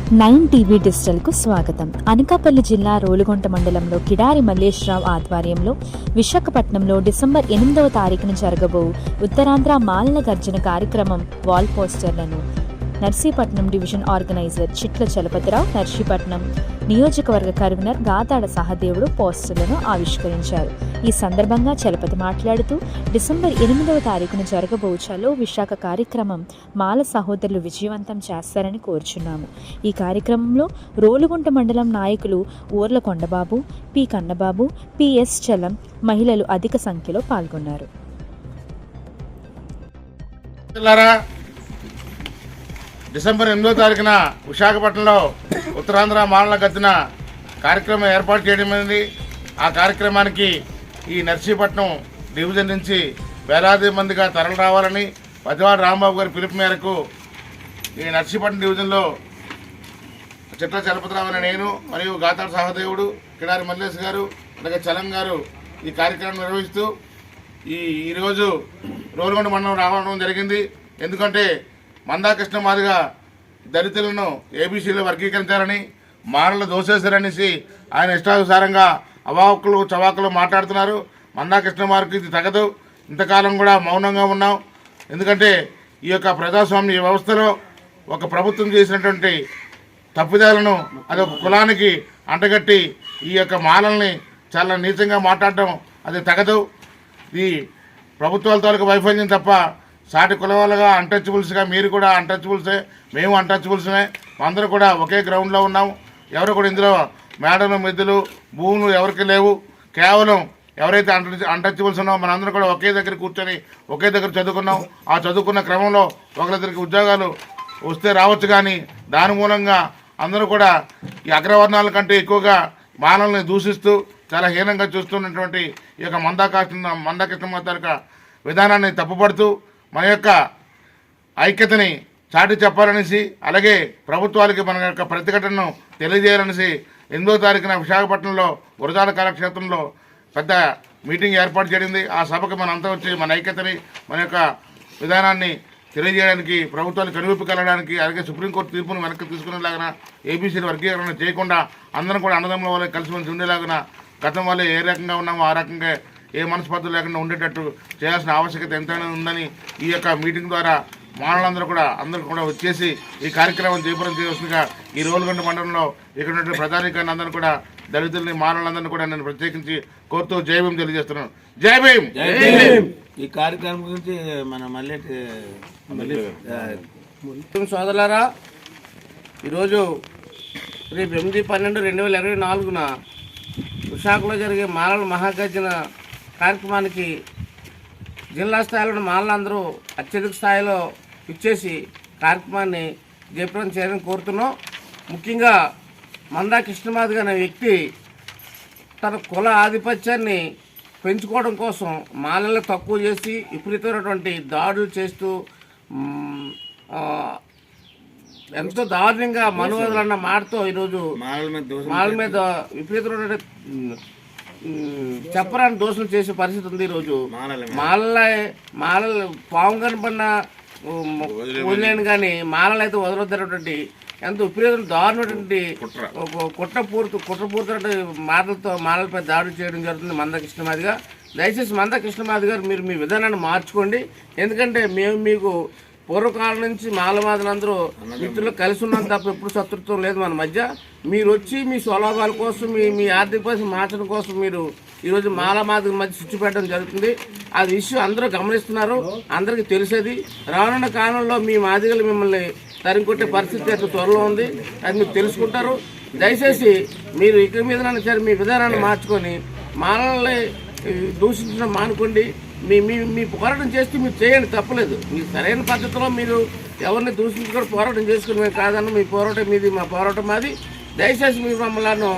9 TV డిజిటల్కు స్వాగతం. అనకాపల్లి జిల్లా రోలుగొంట మండలంలో కిడారి మల్లేశ్వరరావు ఆధ్వర్యంలో విశాఖపట్నంలో డిసెంబర్ 8వ తారీఖున జరగబో ఉత్తరాంధ్ర మాలల గర్జన కార్యక్రమం వాల్ పోస్టర్లను నర్సీపట్నం డివిజన్ ఆర్గనైజర్ చిట్ల చలపతిరావు, నర్సీపట్నం నియోజకవర్గ కన్వీనర్ గాతాడ సహదేవుడు పోస్టర్లను ఆవిష్కరించారు. ఈ సందర్భంగా చలపతి మాట్లాడుతూ డిసెంబర్ 8వ తారీఖున జరగబో చలో విశాఖ కార్యక్రమం మాల సహోదరులు విజయవంతం చేస్తారని కోరుచున్నాము. ఈ కార్యక్రమంలో రోలుగుంట మండలం నాయకులు ఊర్ల కొండబాబు, పి కన్నబాబు, పిఎస్ చలం, మహిళలు అధిక సంఖ్యలో పాల్గొన్నారు. డిసెంబర్ 8వ తారీఖున విశాఖపట్నంలో ఉత్తరాంధ్ర మాలల గర్జన కార్యక్రమం ఏర్పాటు చేయడమైంది. ఆ కార్యక్రమానికి ఈ నర్సీపట్నం డివిజన్ నుంచి వేలాది మందిగా తరలి రావాలని పతివాడ రాంబాబు గారి పిలుపు మేరకు ఈ నర్సీపట్నం డివిజన్లో చిట్ల చలపతిరావు అనే నేను మరియు గాతాడ సహదేవుడు, కిడారి మల్లేష్ గారు, అలాగే చలం గారు ఈ కార్యక్రమం నిర్వహిస్తూ ఈరోజు రోలుగొండ మండలం రావడం జరిగింది. ఎందుకంటే మందాకృష్ణ మాదిగా దళితులను ఏబీసీలో వర్గీకరించారని, మాలలు దోసేశారనేసి ఆయన ఇష్టానుసారంగా అవాకులు చవాకులు మాట్లాడుతున్నారు. మందాకృష్ణ మారికి ఇది తగదు. ఇంతకాలం కూడా మౌనంగా ఉన్నాం. ఎందుకంటే ఈ యొక్క ప్రజాస్వామ్య వ్యవస్థలో ఒక ప్రభుత్వం చేసినటువంటి తప్పిదాలను అది ఒక కులానికి అంటగట్టి ఈ యొక్క మాలల్ని చాలా నీచంగా మాట్లాడటం అది తగదు. ఈ ప్రభుత్వాల తాలూకు వైఫల్యం తప్ప సాటి కులవాళ్ళగా అన్టచబుల్స్గా మీరు కూడా అన్టచబుల్సే, మేము అన్టచబుల్స్మే, అందరూ కూడా ఒకే గ్రౌండ్లో ఉన్నాము. ఎవరు కూడా ఇందులో మేడలు, మిద్దెలు, భూములు ఎవరికి లేవు. కేవలం ఎవరైతే అన్టచబుల్స్ ఉన్నామో మనందరం కూడా ఒకే దగ్గర కూర్చొని ఒకే దగ్గర చదువుకున్నాం. ఆ చదువుకున్న క్రమంలో ఒకరిద్దరికి ఉద్యోగాలు వస్తే రావచ్చు, కానీ దాని మూలంగా అందరూ కూడా ఈ అగ్రవర్ణాల కంటే ఎక్కువగా మానవుల్ని దూషిస్తూ చాలా హీనంగా చూస్తున్నటువంటి ఈ యొక్క మందాకృష్ణ తాలూకా విధానాన్ని తప్పుపడుతూ మన యొక్క ఐక్యతని చాటి చెప్పాలనేసి, అలాగే ప్రభుత్వాలకి మన యొక్క ప్రతిఘటనను తెలియజేయాలనేసి 8వ తారీఖున విశాఖపట్నంలో గురజాల కళాక్షేత్రంలో పెద్ద మీటింగ్ ఏర్పాటు చేయడింది. ఆ సభకు మన అంతా వచ్చి మన ఐక్యతని, మన యొక్క విధానాన్ని తెలియజేయడానికి, ప్రభుత్వాలు కనువిప్పు కలగడానికి, అలాగే సుప్రీంకోర్టు తీర్పును వెనక్కి తీసుకునేలాగా ఏబీసీలు వర్గీకరణ చేయకుండా అందరం కూడా అన్నదమ్ముల వల్ల కలిసిమెలిసి ఉండేలాగా గతం వల్ల ఏ రకంగా ఉన్నామో ఆ రకంగా ఏ మనస్పర్ధలు లేకుండా ఉండేటట్టు చేయాల్సిన ఆవశ్యకత ఎంతైనా ఉందని ఈ యొక్క మీటింగ్ ద్వారా మానవులందరూ కూడా వచ్చేసి ఈ కార్యక్రమం జయపురం చేయవలసిందిగా ఈ రోలుగొండ మండలంలో ఇక్కడ ఉన్నటువంటి ప్రధానికాన్ని అందరూ కూడా దళితుల్ని, మానవులందరినీ కూడా నేను ప్రత్యేకించి కోరుతూ జై భీమ్ తెలియజేస్తున్నాను. జై భీమ్. ఈ కార్యక్రమం గురించి మన మళ్ళీ సోదరులారా, ఈరోజు రేపు 8/12/2024 విశాఖలో జరిగే మాలల మహాగర్జన కార్యక్రమానికి జిల్లా స్థాయిలో మాలలందరూ అత్యధిక స్థాయిలో ఇచ్చేసి కార్యక్రమాన్ని జయప్రదం చేయాలని కోరుతున్నాం. ముఖ్యంగా మందా కృష్ణమాదిగా అనే వ్యక్తి తన కుల ఆధిపత్యాన్ని పెంచుకోవడం కోసం మాలలను తక్కువ చేసి విపరీతమైనటువంటి దాడులు చేస్తూ ఎంతో దారుణంగా మనువాదులన్న మాటతో ఈరోజు మాలల మీద విపరీతమైన చెప్పరాని దోషులు చేసే పరిస్థితి ఉంది. ఈరోజు మాలలు పాము కనపడిన వదిలేను కానీ మాలలు అయితే వదలొద్దనేటువంటి ఎంతో విపరీతం దారుణటువంటి కుట్రపూరిత మాటలతో మాలలపై దాడులు చేయడం జరుగుతుంది మందకృష్ణమాదిగా. దయచేసి మందకృష్ణమాది గారు మీరు మీ విధానాన్ని మార్చుకోండి. ఎందుకంటే మేము మీకు పూర్వకాలం నుంచి మాలవాదులందరూ మిత్రులు కలిసి ఉన్నాం తప్ప ఎప్పుడు శత్రుత్వం లేదు మన మధ్య. మీరు వచ్చి మీ స్వలాభాల కోసం, మీ ఆర్థిక పరిస్థితి మార్చడం కోసం మీరు ఈరోజు మాలమాదిగల మధ్య స్విచ్ పెట్టడం జరుగుతుంది. ఆ విషయం అందరూ గమనిస్తున్నారు, అందరికీ తెలిసేది. రానున్న కాలంలో మీ మాదిగలు మిమ్మల్ని తరిమికొట్టే పరిస్థితి అటు త్వరలో ఉంది, అది మీరు తెలుసుకుంటారు. దయచేసి మీరు ఇక మీద సరే మీ విధానాన్ని మార్చుకొని మాలల్ని దూషించడం మానుకోండి. మీ పోరాటం చేస్తే మీరు చేయండి, తప్పలేదు. మీరు సరైన పద్ధతిలో మీరు ఎవరిని దూషించుకొని పోరాటం చేసుకుని మేము కాదన్న మీ పోరాటం మీది, మా పోరాటం మాది. దయచేసి మీరు మమ్మల్ని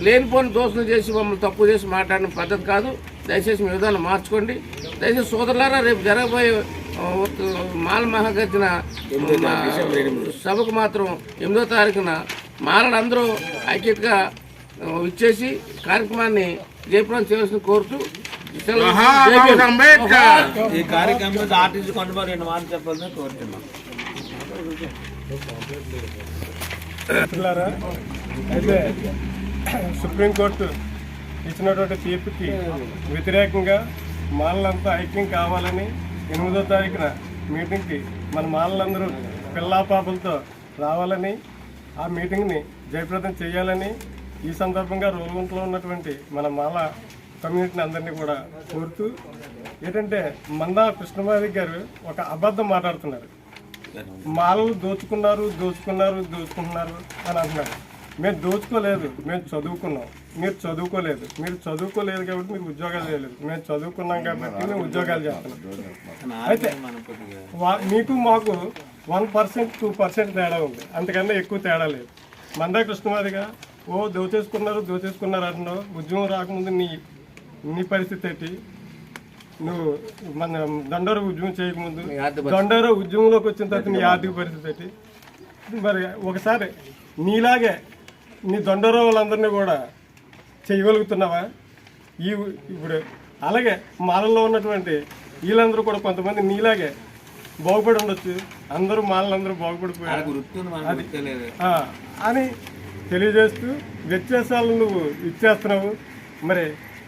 లేనిపోని దోషం చేసి మమ్మల్ని తక్కువ చేసి మాట్లాడిన పద్ధతి కాదు. దయచేసి మీ విధానం మార్చుకోండి. దయచేసి సోదరులారా, రేపు జరగబోయే మాల మహాగర్జన సభకు మాత్రం 8వ తారీఖున మాలలందరూ ఐక్యతగా ఇచ్చేసి కార్యక్రమాన్ని జయప్రదం చేయవలసిన కోరుతూ అంబేద్కర్ ఈ కార్యక్రమంలో ఆర్టీసీ కొండబారు 2 మాటలు చెప్పాలని కోరుతున్నాం. మిత్రులారా, అయితే సుప్రీంకోర్టు ఇచ్చినటువంటి తీర్పుకి వ్యతిరేకంగా మాలలంతా ఐక్యం కావాలని 8వ తారీఖున మీటింగ్కి మన మాలలందరూ పిల్లాపాపలతో రావాలని, ఆ మీటింగ్ని జయప్రదం చేయాలని ఈ సందర్భంగా రోలుగుంటలో ఉన్నటువంటి మన మాల కమ్యూనిటీని అందరినీ కూడా కోరుతూ, ఏంటంటే మందా కృష్ణమాది గారు ఒక అబద్ధం మాట్లాడుతున్నారు. మాలలు దోచుకున్నారు అని అంటున్నారు. మేము దోచుకోలేదు, మేము చదువుకున్నాం. మీరు చదువుకోలేదు కాబట్టి మీకు ఉద్యోగాలు చేయలేదు. మేము చదువుకున్నాం కాబట్టి మేము ఉద్యోగాలు చేస్తున్నాం. అయితే మీకు మాకు 1%, 2% తేడా ఉంది, అంతకన్నా ఎక్కువ తేడా లేదు. మందా కృష్ణమాదిగా దోచేసుకున్నారు అంటున్నావు. ఉద్యమం రాకముందు నీ పరిస్థితి ఏంటి? నువ్వు మన దండోర ఉద్యమం చేయకముందు, దండోర ఉద్యమంలోకి వచ్చిన తర్వాత నీ ఆర్థిక పరిస్థితి ఏంటి? మరి ఒకసారి నీలాగే నీ దండోర వాళ్ళందరినీ కూడా చేయగలుగుతున్నావా? ఇప్పుడు అలాగే మాలల్లో ఉన్నటువంటి వీళ్ళందరూ కూడా కొంతమంది నీలాగే బాగుపడి ఉండొచ్చు. అందరూ మాలలందరూ బాగుపడిపోయారు అని తెలియజేస్తూ వ్యత్యాసాలను నువ్వు ఇచ్చేస్తున్నావు. మరి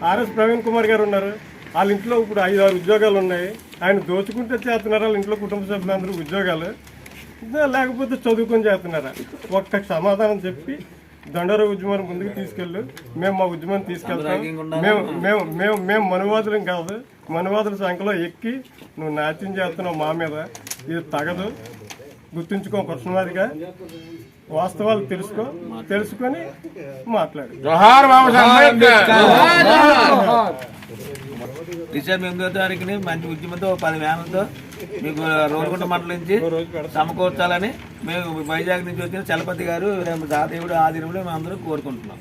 ఆర్ఎస్ ప్రవీణ్ కుమార్ గారు ఉన్నారు, వాళ్ళ ఇంట్లో ఇప్పుడు 5-6 ఉద్యోగాలు ఉన్నాయి. ఆయన దోచుకుంటే చేస్తున్నారు వాళ్ళ ఇంట్లో కుటుంబ సభ్యులందరూ ఉద్యోగాలు, లేకపోతే చదువుకొని చేస్తున్నారా? ఒక్క సమాధానం చెప్పి దండోర ఉద్యమాన్ని ముందుకు తీసుకెళ్ళు. మేము మా ఉద్యమాన్ని తీసుకెళ్తాం. మేము మనువాదులం కాదు. మనువాదుల సంఖ్యలో ఎక్కి నువ్వు నాట్యం చేస్తున్నావు మా మీద. ఇది తగదు, గుర్తుంచుకో. కృష్ణమాదిగా వాస్తవాలు తెలుసుకొని మాట్లాడు. డిసెంబర్ 8వ తారీఖుని మంచి ఉద్యమంతో 10 వ్యాన్లతో మీకు రోలుగుంట మండలం నుంచి సమకూర్చాలని మేము వైజాగ్ నుంచి వచ్చిన చలపతి గారు, తాతయ్యుడు ఆధీనంలో మేము అందరూ కోరుకుంటున్నాం.